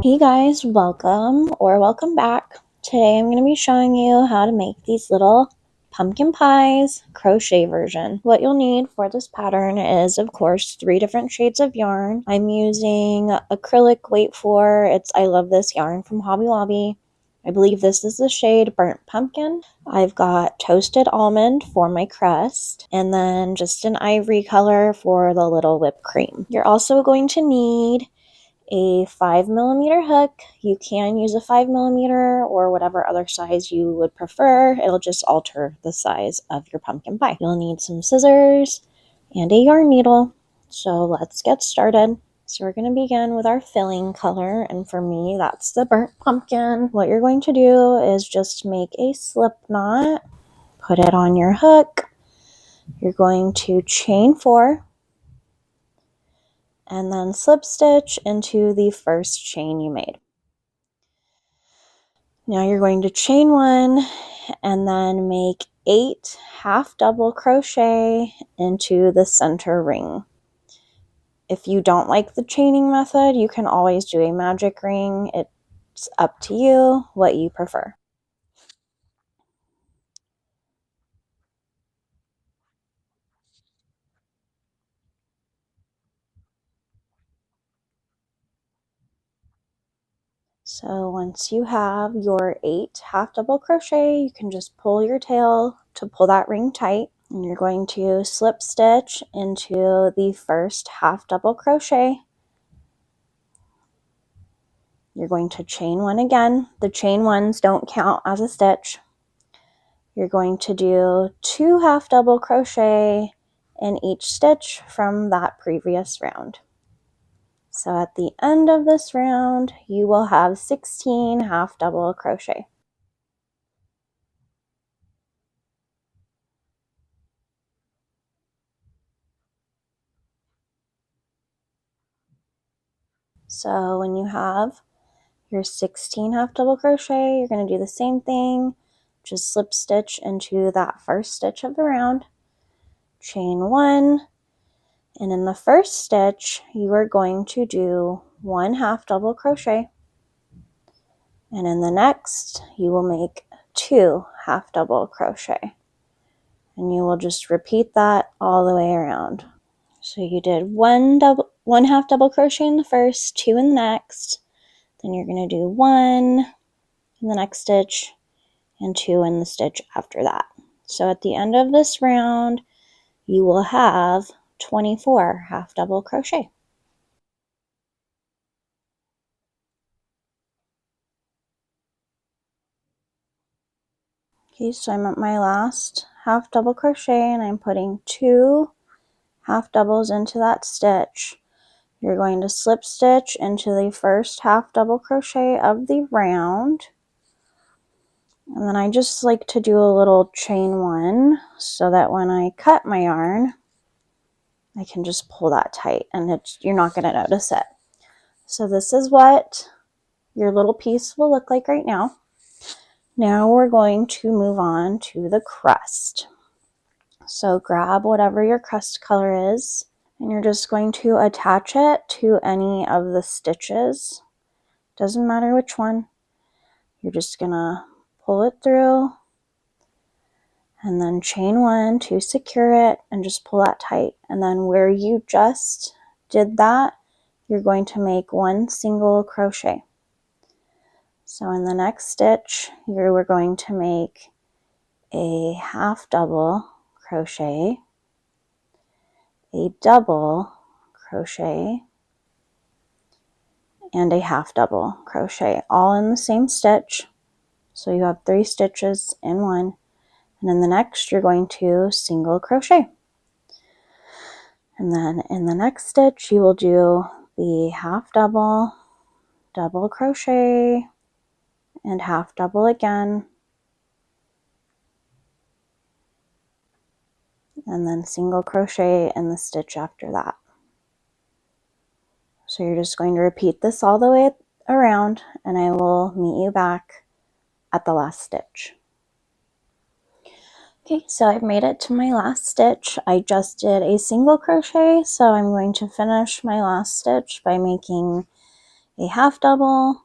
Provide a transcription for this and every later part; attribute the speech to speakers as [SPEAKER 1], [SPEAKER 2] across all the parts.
[SPEAKER 1] Hey guys, welcome back. Today I'm going to be showing you how to make these little pumpkin pies crochet version. What you'll need for this pattern is, of course, 3 different shades of yarn. I'm using acrylic weight 4. I love this yarn from Hobby Lobby. I believe this is the shade Burnt Pumpkin. I've got Toasted Almond for my crust, and then just an ivory color for the little whipped cream. You're also going to need a 5mm hook. You can use a 5mm or whatever other size you would prefer. It'll just alter the size of your pumpkin pie. You'll need some scissors and a yarn needle. So let's get started. So we're going to begin with our filling color, and for me that's the burnt pumpkin. What you're going to do is just make a slip knot, put it on your hook. You're going to chain 4 and then slip stitch into the first chain you made. Now you're going to chain 1 and then make 8 half double crochet into the center ring. If you don't like the chaining method, you can always do a magic ring. It's up to you what you prefer. So once you have your 8 half double crochet, you can just pull your tail to pull that ring tight, and you're going to slip stitch into the first half double crochet. You're going to chain 1 again. The chain 1s don't count as a stitch. You're going to do 2 half double crochet in each stitch from that previous round. So at the end of this round, you will have 16 half double crochet. So when you have your 16 half double crochet, you're going to do the same thing. Just slip stitch into that first stitch of the round, chain 1, and in the first stitch, you are going to do 1 half double crochet. And in the next, you will make 2 half double crochet. And you will just repeat that all the way around. So you did 1 half double crochet in the first, 2 in the next. Then you're going to do 1 in the next stitch and 2 in the stitch after that. So at the end of this round, you will have 24 half double crochet. Okay, so I'm at my last half double crochet and I'm putting 2 half doubles into that stitch. You're going to slip stitch into the first half double crochet of the round. And then I just like to do a little chain 1 so that when I cut my yarn, I can just pull that tight and you're not going to notice it. So this is what your little piece will look like right now. Now we're going to move on to the crust. So grab whatever your crust color is, and you're just going to attach it to any of the stitches. Doesn't matter which one. You're just gonna pull it through and then chain 1 to secure it and just pull that tight. And then where you just did that, you're going to make 1 single crochet. So in the next stitch, we're going to make a half double crochet, a double crochet, and a half double crochet, all in the same stitch. So you have 3 stitches in one. And in the next, you're going to single crochet. And then in the next stitch, you will do the half double, double crochet, and half double again. And then single crochet in the stitch after that. So you're just going to repeat this all the way around, and I will meet you back at the last stitch. Okay, so I've made it to my last stitch. I just did a single crochet, so I'm going to finish my last stitch by making a half double,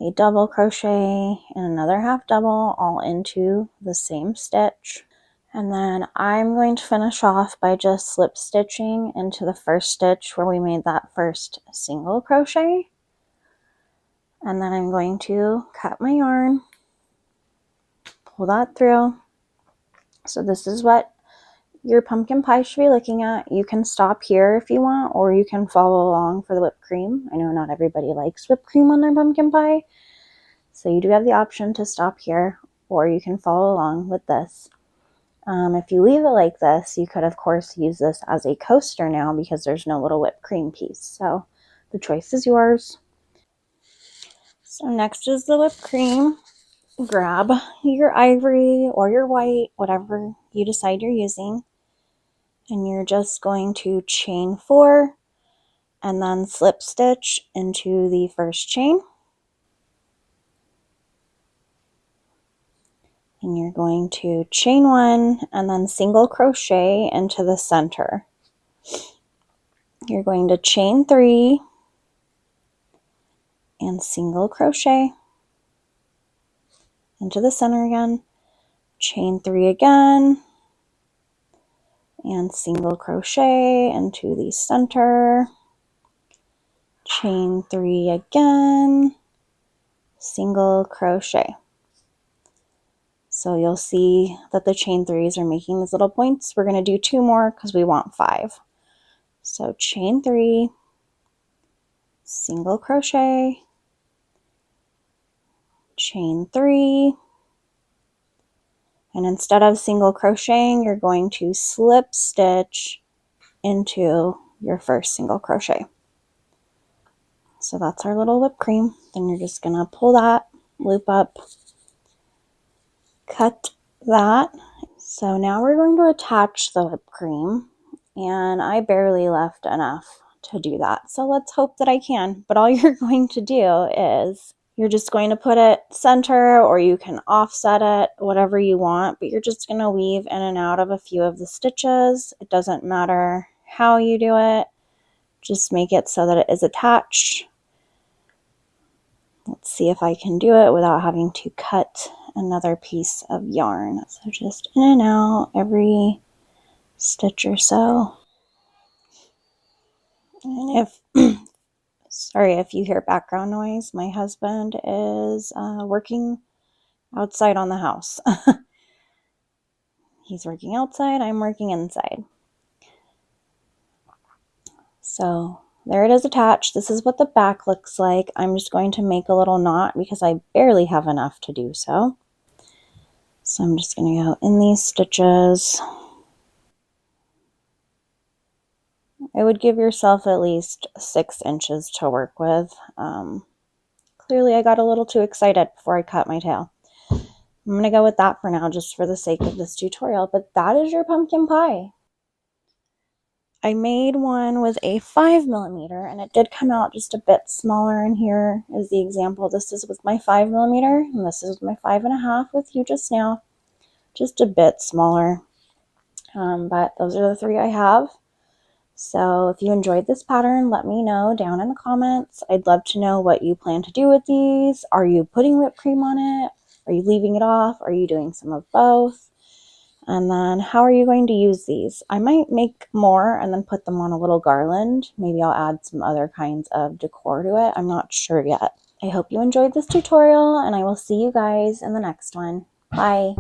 [SPEAKER 1] a double crochet, and another half double all into the same stitch. And then I'm going to finish off by just slip stitching into the first stitch where we made that first single crochet. And then I'm going to cut my yarn, pull that through. So this is what your pumpkin pie should be looking at. You can stop here if you want, or you can follow along for the whipped cream. I know not everybody likes whipped cream on their pumpkin pie, so you do have the option to stop here, or you can follow along with this. If you leave it like this, you could of course use this as a coaster now because there's no little whipped cream piece. So the choice is yours. So next is the whipped cream. Grab your ivory or your white, whatever you decide you're using, and you're just going to chain 4 and then slip stitch into the first chain. And you're going to chain 1 and then single crochet into the center. You're going to chain 3 and single crochet into the center again, chain 3 again, and single crochet into the center, chain 3 again, single crochet. So you'll see that the chain 3s are making these little points. We're going to do 2 more because we want 5. So chain 3, single crochet, chain 3, and instead of single crocheting, you're going to slip stitch into your first single crochet. So that's our little whipped cream. Then you're just going to pull that, loop up, cut that. So now we're going to attach the whipped cream, and I barely left enough to do that. So let's hope that I can. But all you're going to do is you're just going to put it center, or you can offset it, whatever you want, but you're just going to weave in and out of a few of the stitches. It doesn't matter how you do it. Just make it so that it is attached. Let's see if I can do it without having to cut another piece of yarn. So just in and out every stitch or so. And if, sorry if you hear background noise, my husband is working outside on the house. He's working outside, I'm working inside. So there it is attached. This is what the back looks like. I'm just going to make a little knot because I barely have enough to do so. So I'm just going to go in these stitches. I would give yourself at least 6 inches to work with. Clearly I got a little too excited before I cut my tail. I'm going to go with that for now, just for the sake of this tutorial, but that is your pumpkin pie. I made one with a 5mm, and it did come out just a bit smaller. And here is the example. This is with my 5mm, and this is my 5.5 with you just now. Just a bit smaller. But those are the 3 I have. So if you enjoyed this pattern, let me know down in the comments. I'd love to know what you plan to do with these. Are you putting whipped cream on it? Are you leaving it off? Are you doing some of both? And then how are you going to use these? I might make more and then put them on a little garland. Maybe I'll add some other kinds of decor to it. I'm not sure yet. I hope you enjoyed this tutorial, and I will see you guys in the next one. Bye.